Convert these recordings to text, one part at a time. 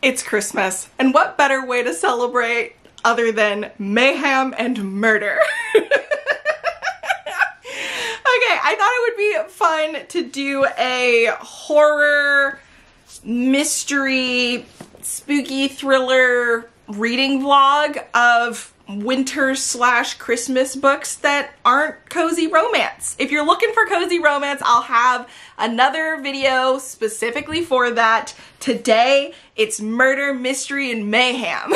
It's Christmas, and what better way to celebrate other than mayhem and murder? Okay, I thought it would be fun to do a horror, mystery, spooky thriller reading vlog of winter/Christmas books that aren't cozy romance. If you're looking for cozy romance, I'll have another video specifically for that. Today, it's murder, mystery, and mayhem.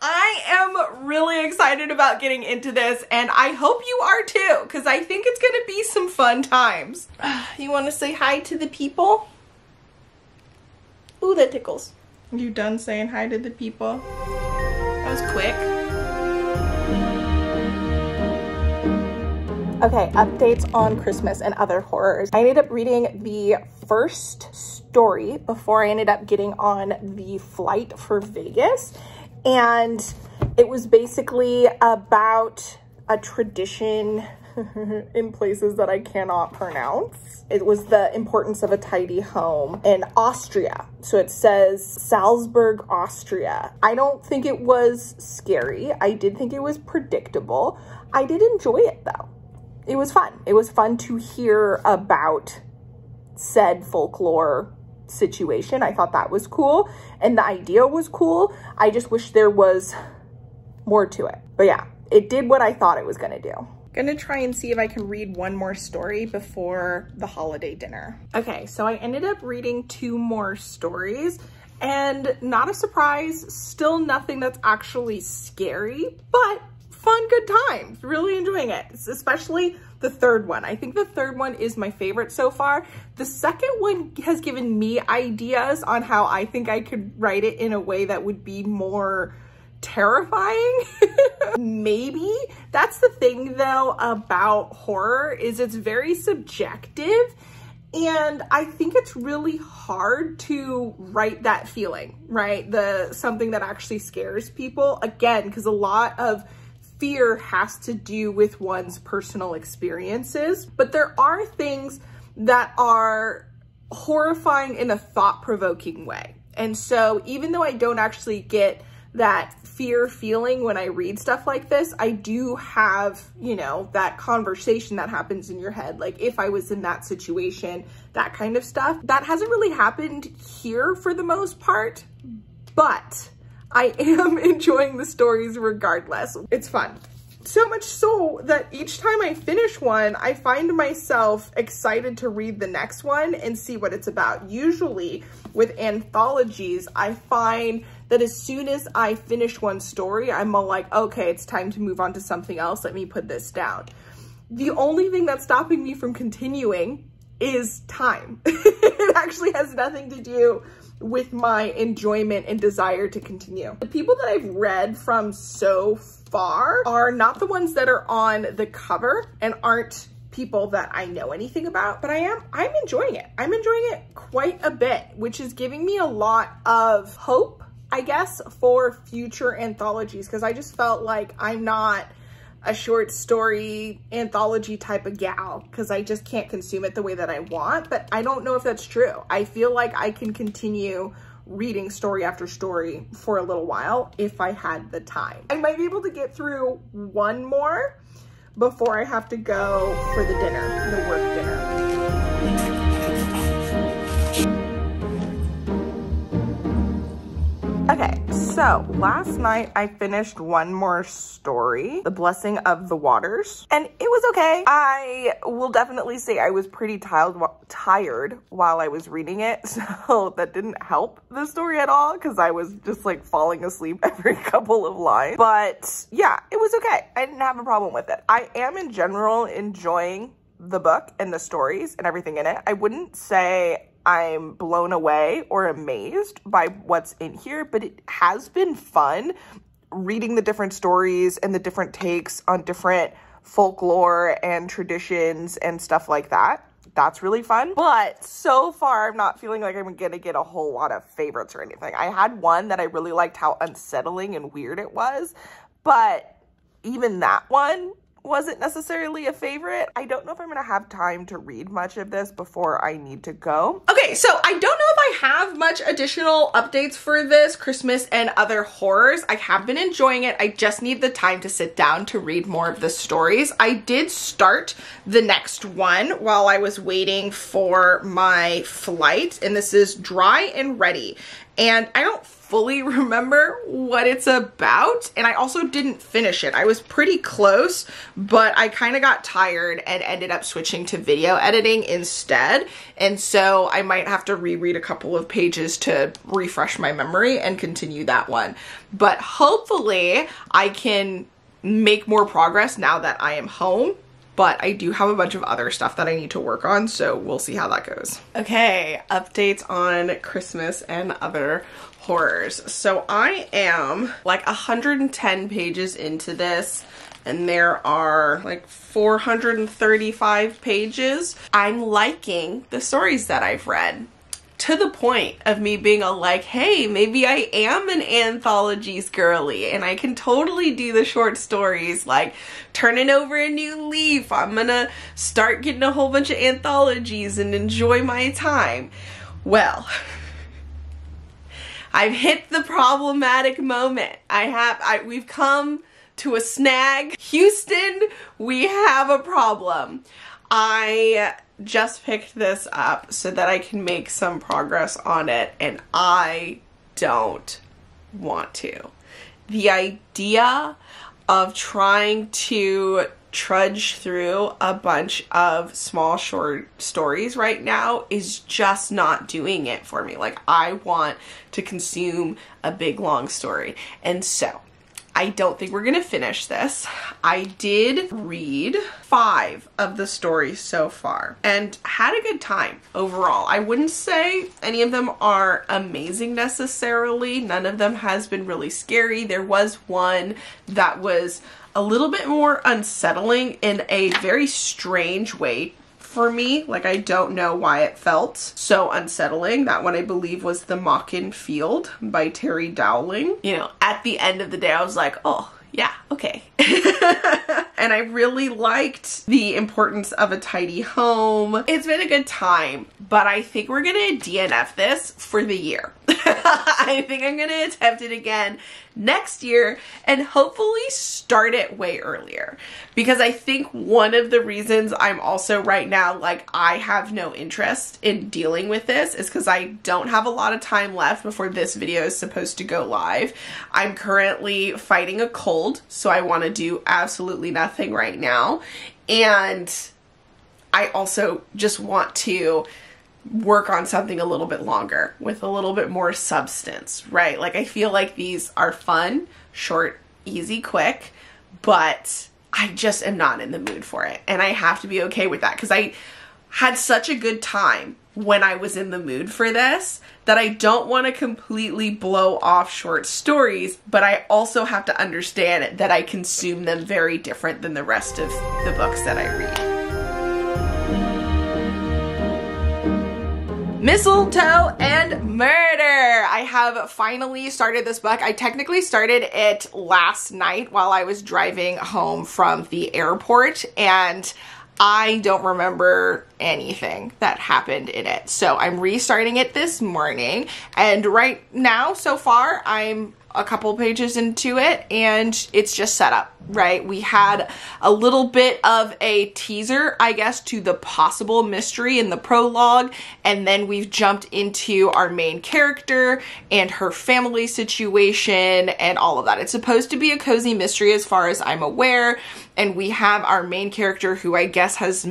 I am really excited about getting into this, and I hope you are too, because I think it's gonna be some fun times. You wanna say hi to the people? Ooh, that tickles. You done saying hi to the people? That was quick. Okay, updates on Christmas and other horrors. I ended up reading the first story before I ended up getting on the flight for Vegas. And it was basically about a tradition in places that I cannot pronounce. It was the importance of a tidy home in Austria. So it says Salzburg, Austria. I don't think it was scary. I did think it was predictable. I did enjoy it though. It was fun. It was fun to hear about said folklore situation. I thought that was cool and the idea was cool. I just wish there was more to it. But yeah, it did what I thought it was gonna do. Gonna try and see if I can read one more story before the holiday dinner. Okay, so I ended up reading 2 more stories, and not a surprise, still nothing that's actually scary, but fun, good times. Really enjoying it, especially the third one. I think the third one is my favorite so far. The second one has given me ideas on how I think I could write it in a way that would be more terrifying. Maybe. That's the thing though about horror, is it's very subjective, and I think it's really hard to write that feeling, right? Something that actually scares people, again, because a lot of fear has to do with one's personal experiences, but there are things that are horrifying in a thought-provoking way. And so even though I don't actually get that fear feeling when I read stuff like this, I do have, you know, that conversation that happens in your head. Like if I was in that situation, that kind of stuff. That hasn't really happened here for the most part, but I am enjoying the stories regardless. It's fun. So much so that each time I finish one, I find myself excited to read the next one and see what it's about. Usually with anthologies, I find that as soon as I finish one story, I'm all like, okay, it's time to move on to something else. Let me put this down. The only thing that's stopping me from continuing is time. It actually has nothing to do with my enjoyment and desire to continue. The people that I've read from so far are not the ones that are on the cover and aren't people that I know anything about, but I'm enjoying it. I'm enjoying it quite a bit, which is giving me a lot of hope, I guess, for future anthologies, because I just felt like I'm not a short story anthology type of gal, because I just can't consume it the way that I want. But I don't know if that's true. I feel like I can continue reading story after story for a little while if I had the time. I might be able to get through one more before I have to go for the dinner, the work dinner. Okay, so last night I finished one more story, The Blessing of the Waters, and it was okay. I will definitely say I was pretty tired while I was reading it, so that didn't help the story at all, because I was just like falling asleep every couple of lines. But yeah, it was okay. I didn't have a problem with it. I am in general enjoying the book and the stories and everything in it. I wouldn't say I'm blown away or amazed by what's in here, but it has been fun reading the different stories and the different takes on different folklore and traditions and stuff like that. That's really fun. But so far, I'm not feeling like I'm gonna get a whole lot of favorites or anything. I had one that I really liked how unsettling and weird it was, but even that one wasn't necessarily a favorite. I don't know if I'm gonna have time to read much of this before I need to go. Okay, so I don't know if I have much additional updates for this Christmas and Other Horrors. I have been enjoying it. I just need the time to sit down to read more of the stories. I did start the next one while I was waiting for my flight, and this is Dry and Ready. And I don't fully remember what it's about, and I also didn't finish it. I was pretty close, but I kind of got tired and ended up switching to video editing instead, and so I might have to reread a couple of pages to refresh my memory and continue that one. But hopefully I can make more progress now that I am home. But I do have a bunch of other stuff that I need to work on, so we'll see how that goes. Okay, updates on Christmas and Other Horrors. So I am like 110 pages into this, and there are like 435 pages. I'm liking the stories that I've read, to the point of me being like, hey, maybe I am an anthologies girly and I can totally do the short stories, like turning over a new leaf. I'm gonna start getting a whole bunch of anthologies and enjoy my time. Well, I've hit the problematic moment. We've come to a snag. Houston, we have a problem. I just picked this up so that I can make some progress on it, and I don't want to. The idea of trying to trudge through a bunch of small short stories right now is just not doing it for me. Like, I want to consume a big long story, and so I don't think we're gonna finish this. I did read 5 of the stories so far and had a good time overall. I wouldn't say any of them are amazing necessarily. None of them has been really scary. There was one that was a little bit more unsettling in a very strange way for me. Like, I don't know why it felt so unsettling. That one, I believe, was The Mockin Field by Terry Dowling. You know, at the end of the day, I was like, oh, yeah, okay. And I really liked The Importance of a Tidy Home. It's been a good time, but I think we're gonna DNF this for the year. I think I'm gonna attempt it again next year and hopefully start it way earlier, because I think one of the reasons I'm also right now like I have no interest in dealing with this is because I don't have a lot of time left before this video is supposed to go live. I'm currently fighting a cold, so I want to do absolutely nothing right now, and I also just want to work on something a little bit longer with a little bit more substance, right? Like, I feel like these are fun, short, easy, quick, but I just am not in the mood for it. And I have to be okay with that, because I had such a good time when I was in the mood for this that I don't want to completely blow off short stories, but I also have to understand that I consume them very different than the rest of the books that I read. Mistletoe and Murder. I have finally started this book. I technically started it last night while I was driving home from the airport, and I don't remember anything that happened in it. So I'm restarting it this morning, and right now, so far, I'm a couple pages into it and it's just set up, right? We had a little bit of a teaser, I guess, to the possible mystery in the prologue, and then we've jumped into our main character and her family situation and all of that. It's supposed to be a cozy mystery as far as I'm aware, and we have our main character who I guess has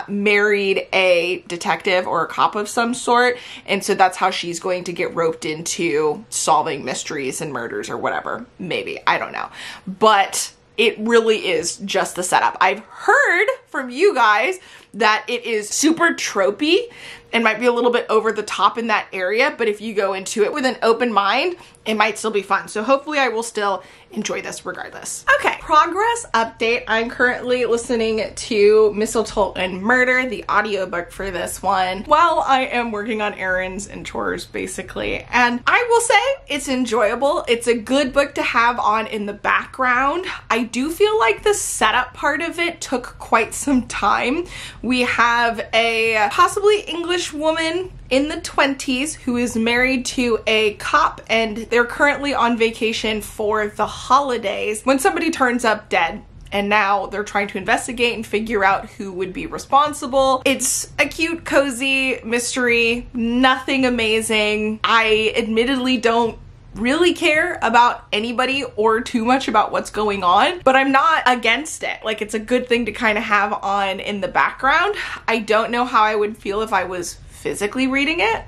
married a detective or a cop of some sort, and so that's how she's going to get roped into solving mysteries and murders or whatever. Maybe, I don't know, but it really is just the setup. I've heard from you guys that it is super tropey and might be a little bit over the top in that area, but if you go into it with an open mind, it might still be fun. So hopefully I will still enjoy this regardless. Okay, progress update. I'm currently listening to Mistletoe and Murder, the audiobook for this one, while I am working on errands and chores basically. And I will say it's enjoyable. It's a good book to have on in the background. I do feel like the setup part of it took quite some time. We have a possibly English woman in the 20s who is married to a cop, and they're currently on vacation for the holidays when somebody turns up dead. And now they're trying to investigate and figure out who would be responsible. It's a cute, cozy mystery, nothing amazing. I admittedly don't really care about anybody or too much about what's going on, but I'm not against it. Like, it's a good thing to kind of have on in the background. I don't know how I would feel if I was physically reading it,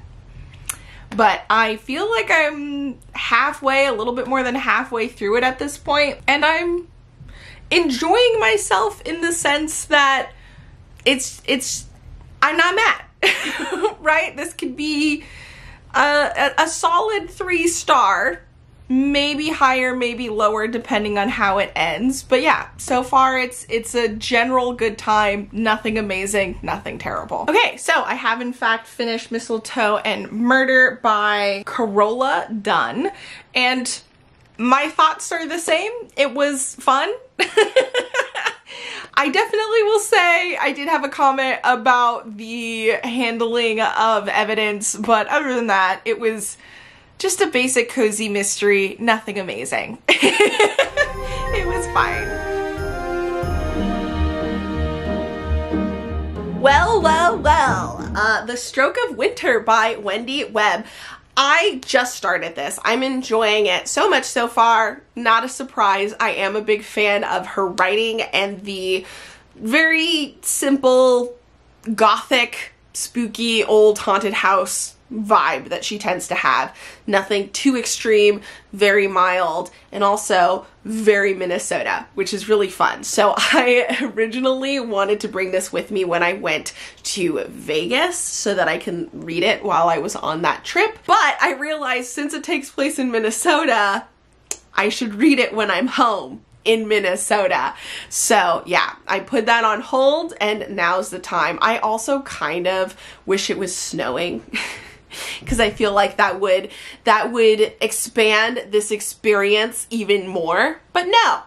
but I feel like I'm halfway, a little bit more than halfway through it at this point, and I'm enjoying myself in the sense that I'm not mad, right? This could be a solid 3-star, maybe higher, maybe lower, depending on how it ends. But yeah, so far it's a general good time, nothing amazing, nothing terrible. Okay, so I have in fact finished Mistletoe and Murder by Carola Dunn, and my thoughts are the same. It was fun. I definitely will say I did have a comment about the handling of evidence, but other than that, it was just a basic cozy mystery, nothing amazing. It was fine. Well, The Stroke of Winter by Wendy Webb. I just started this. I'm enjoying it so much so far. Not a surprise. I am a big fan of her writing and the very simple, gothic, spooky, old haunted house vibe that she tends to have. Nothing too extreme, very mild, and also very Minnesota, which is really fun. So I originally wanted to bring this with me when I went to Vegas so that I can read it while I was on that trip. But I realized since it takes place in Minnesota, I should read it when I'm home in Minnesota. So yeah, I put that on hold and now's the time. I also kind of wish it was snowing because I feel like that would expand this experience even more. But no,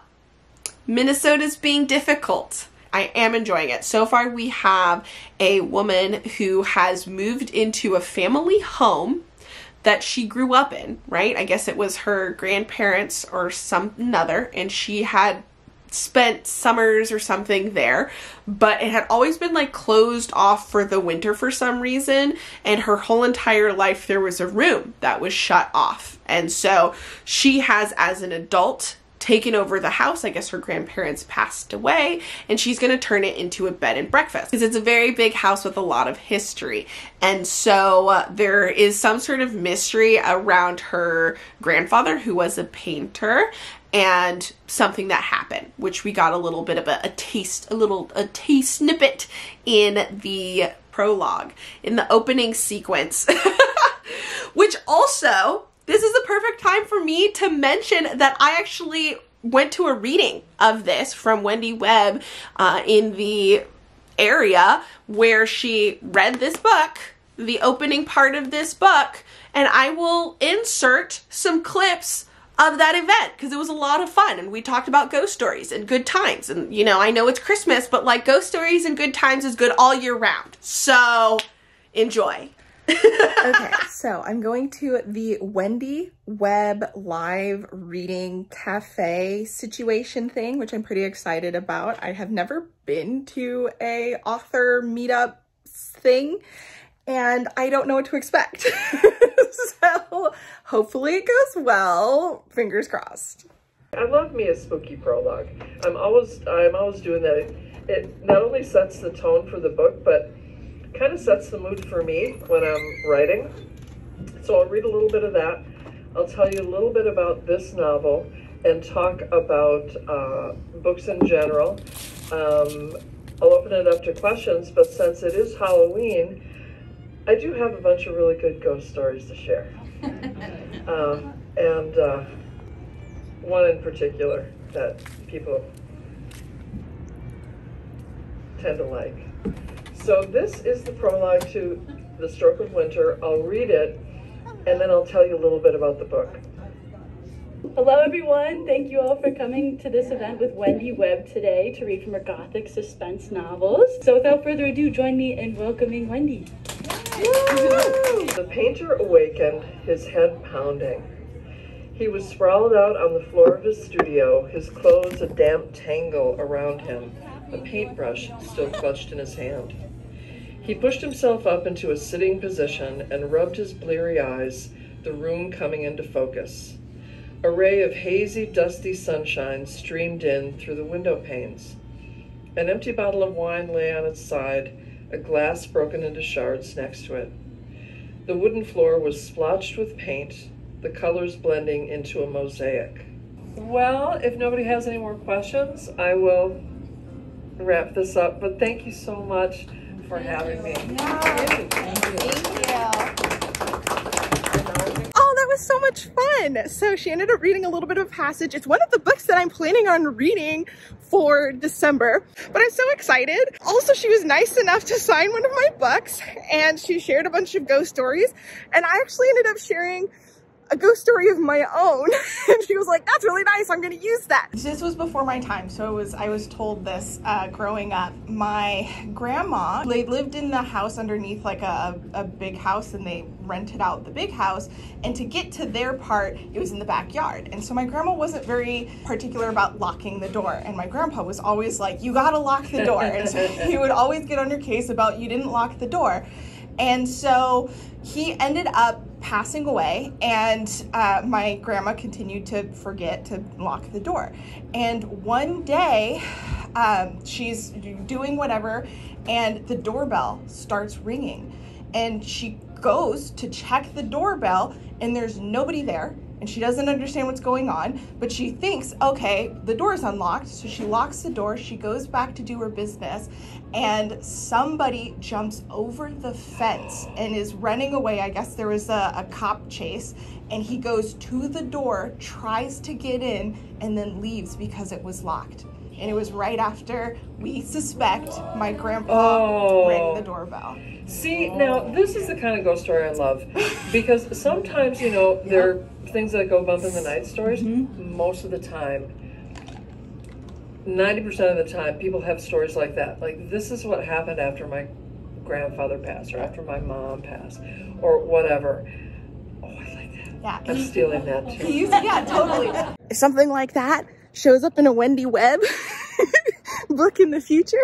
Minnesota's being difficult. I am enjoying it. So far we have a woman who has moved into a family home that she grew up in, right? I guess it was her grandparents or another, and she had spent summers or something there, but it had always been like closed off for the winter for some reason, and her whole entire life there was a room that was shut off. And so she has, as an adult, taken over the house. I guess her grandparents passed away, and she's going to turn it into a bed and breakfast because it's a very big house with a lot of history. And so there is some sort of mystery around her grandfather, who was a painter, and something that happened, which we got a little bit of a taste snippet in the prologue, in the opening sequence, which also, this is a perfect time for me to mention that I actually went to a reading of this from Wendy Webb in the area where she read this book, the opening part of this book, and I will insert some clips of that event because it was a lot of fun, and we talked about ghost stories and good times. And you know, I know it's Christmas, but like, ghost stories and good times is good all year round. So enjoy. Okay, so I'm going to the Wendy Webb live reading cafe situation thing, which I'm pretty excited about. I have never been to a author meetup thing, and I don't know what to expect. So hopefully it goes well. Fingers crossed. I love me a spooky prologue. I'm always doing that. It not only sets the tone for the book, but kind of sets the mood for me when I'm writing. So I'll read a little bit of that. I'll tell you a little bit about this novel and talk about books in general. I'll open it up to questions, but since it is Halloween, I do have a bunch of really good ghost stories to share. And one in particular that people tend to like. So this is the prologue to The Stroke of Winter. I'll read it, and then I'll tell you a little bit about the book. Hello everyone, thank you all for coming to this event with Wendy Webb today to read from her gothic suspense novels. So without further ado, join me in welcoming Wendy. The painter awakened, his head pounding. He was sprawled out on the floor of his studio, his clothes a damp tangle around him, a paintbrush still clutched in his hand. He pushed himself up into a sitting position and rubbed his bleary eyes, the room coming into focus. A ray of hazy, dusty sunshine streamed in through the window panes. An empty bottle of wine lay on its side, a glass broken into shards next to it. The wooden floor was splotched with paint, the colors blending into a mosaic. Well, if nobody has any more questions, I will wrap this up, but thank you so much for having me. Thank you. Oh, that was so much fun. So she ended up reading a little bit of a passage. It's one of the books that I'm planning on reading for December, but I'm so excited. Also, she was nice enough to sign one of my books, and she shared a bunch of ghost stories, and I actually ended up sharing a ghost story of my own. And she was like, that's really nice, I'm gonna use that. This was before my time, so I was told this growing up. My grandma, they lived in the house underneath like a big house, and they rented out the big house, and to get to their part, it was in the backyard. And so my grandma wasn't very particular about locking the door, and my grandpa was always like, you gotta lock the door. And so he would always get on her case about you didn't lock the door. And so he ended up passing away, and my grandma continued to forget to lock the door. And one day she's doing whatever, and the doorbell starts ringing, and she goes to check the doorbell, and there's nobody there, and she doesn't understand what's going on, but she thinks, okay, the door's unlocked, so she locks the door, she goes back to do her business, and somebody jumps over the fence and is running away. I guess there was a cop chase, and he goes to the door, tries to get in, and then leaves because it was locked. And it was right after, we suspect, my grandpa rang the doorbell. See, now this is the kind of ghost story I love, because sometimes, you know, there are things that go bump in the night stories. Most of the time, 90% of the time, people have stories like that. Like, this is what happened after my grandfather passed, or after my mom passed, or whatever. Oh, I like that. Yeah. I'm stealing that too. Yeah, totally. If something like that shows up in a Wendy Webb book in the future,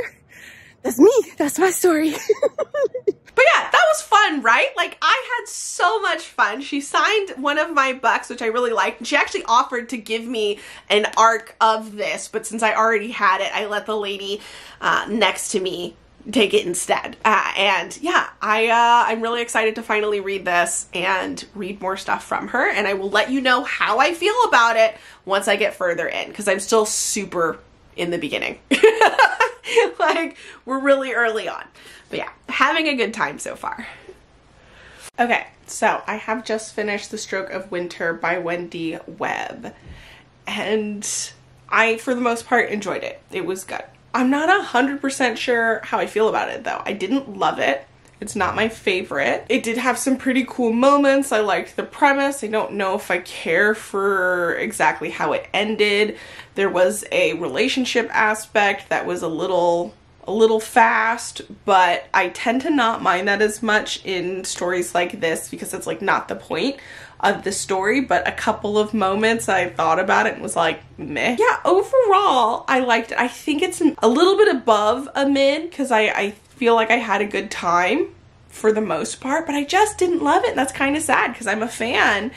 that's me. That's my story. But yeah, that was fun, right? Like, I had so much fun. She signed one of my books, which I really liked. She actually offered to give me an ARC of this, but since I already had it, I let the lady next to me take it instead. And yeah, I'm really excited to finally read this and read more stuff from her. And I will let you know how I feel about it once I get further in, because I'm still super in the beginning. Like, we're really early on. But yeah, having a good time so far. Okay, so I have just finished The Stroke of Winter by Wendy Webb. And I, for the most part, enjoyed it. It was good. I'm not 100% sure how I feel about it, though. I didn't love it. It's not my favorite. It did have some pretty cool moments. I liked the premise. I don't know if I care for exactly how it ended. There was a relationship aspect that was a little fast, but I tend to not mind that as much in stories like this, because it's like not the point of the story. But a couple of moments I thought about it and was like, meh. Yeah, overall I liked it. I think it's a little bit above a mid, because I feel like I had a good time for the most part, but I just didn't love it, and that's kind of sad because I'm a fan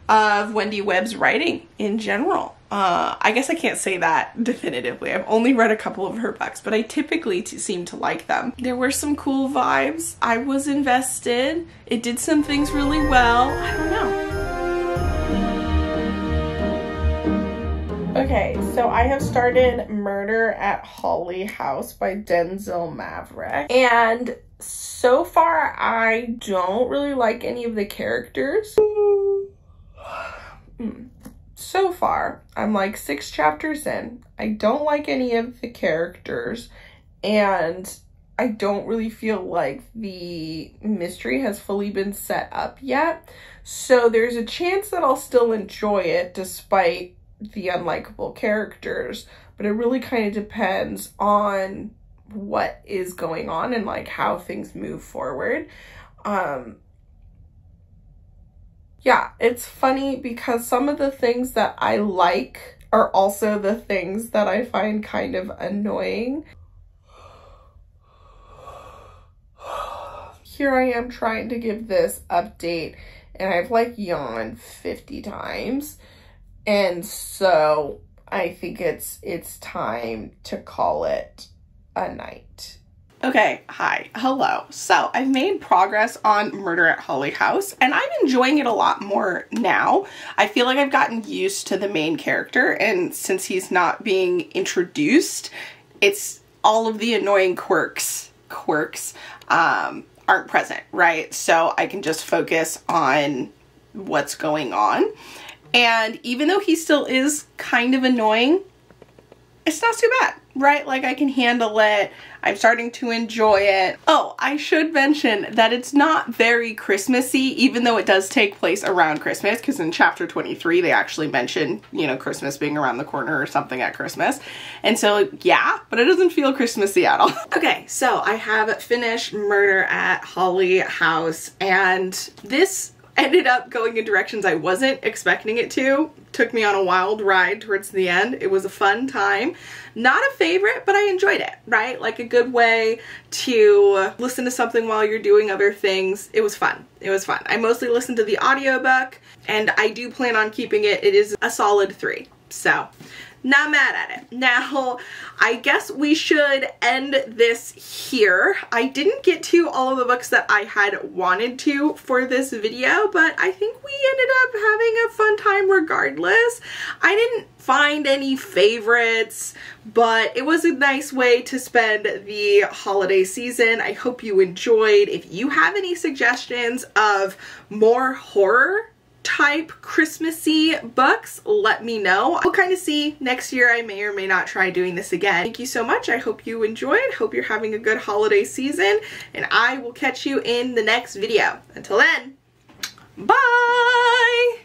of Wendy Webb's writing in general. I guess I can't say that definitively. I've only read a couple of her books, but I typically seem to like them. There were some cool vibes. I was invested. It did some things really well. I don't know. Okay, Okay, so I have started Murder at Holly House by Denzel Maverick, and so far I don't really like any of the characters. So far, I'm like 6 chapters in. I don't like any of the characters, and I don't really feel like the mystery has fully been set up yet. So there's a chance that I'll still enjoy it despite the unlikable characters, but it really kind of depends on what is going on and like how things move forward. Yeah, it's funny because some of the things that I like are also the things that I find kind of annoying. Here I am trying to give this update and I've like yawned 50 times. And so I think it's time to call it a night. Okay, hi, hello. So I've made progress on Murder at Holly House and I'm enjoying it a lot more now. I feel like I've gotten used to the main character, and since he's not being introduced, it's all of the annoying quirks aren't present, right? So I can just focus on what's going on. And even though he still is kind of annoying, it's not too bad, right? Like, I can handle it. I'm starting to enjoy it. Oh, I should mention that it's not very Christmassy, even though it does take place around Christmas, because in chapter 23, they actually mention, you know, Christmas being around the corner or something at Christmas. And so, yeah, but it doesn't feel Christmassy at all. Okay, so I have finished Murder at Holly House, and this ended up going in directions I wasn't expecting it to. Took me on a wild ride towards the end. It was a fun time. Not a favorite, but I enjoyed it, right? Like a good way to listen to something while you're doing other things. It was fun. It was fun. I mostly listened to the audiobook, and I do plan on keeping it. It is a solid 3. So, not mad at it. Now, I guess we should end this here. I didn't get to all of the books that I had wanted to for this video, but I think we ended up having a fun time regardless. I didn't find any favorites, but it was a nice way to spend the holiday season. I hope you enjoyed. If you have any suggestions of more horror type Christmassy books, let me know. We'll kind of see next year. I may or may not try doing this again. Thank you so much. I hope you enjoyed. Hope you're having a good holiday season, and I will catch you in the next video. Until then, bye!